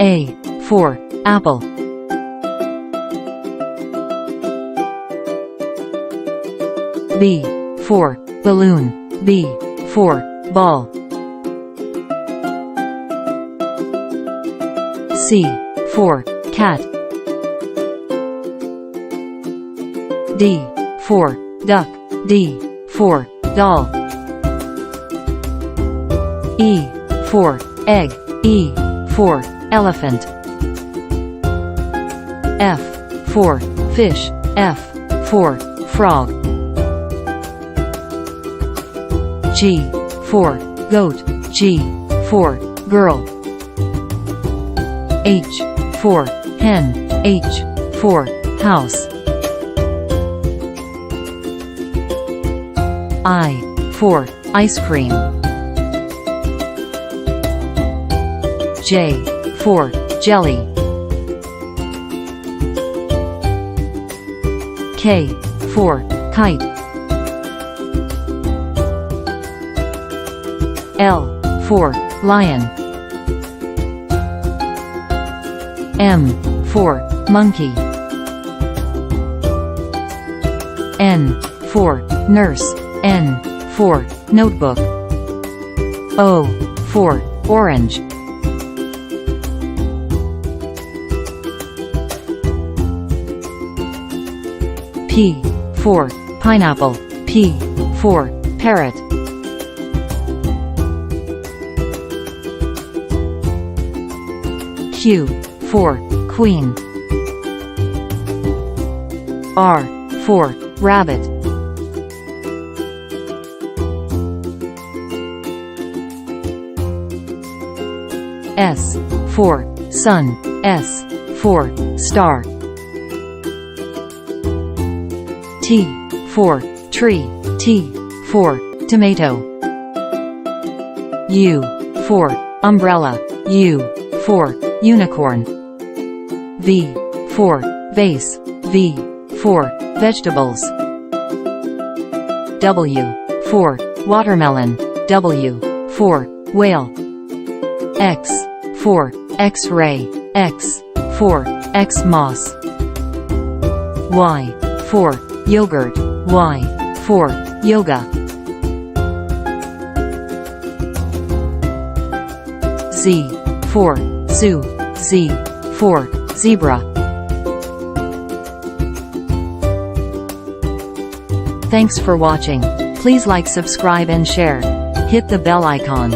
A for apple. B for balloon. B for ball. C for cat. D for duck. D for doll. E for egg. E for elephant. F for fish. F for frog. G for goat. G for girl. H for hen. H for house. I for ice cream. J for jelly. K for kite. L for lion. M for monkey. N for nurse. N for notebook. O for orange. P for pineapple. P for parrot. Q for queen. R for rabbit. S for sun. S for star. T for tree. T for tomato. U for umbrella. U for unicorn. V for vase. V for vegetables. W for watermelon. W for whale. X for X-ray. X for X-moss. Y for yogurt. Y for yoga. Z for zoo. Z for zebra. Thanks for watching. Please like, subscribe and share. Hit the bell icon.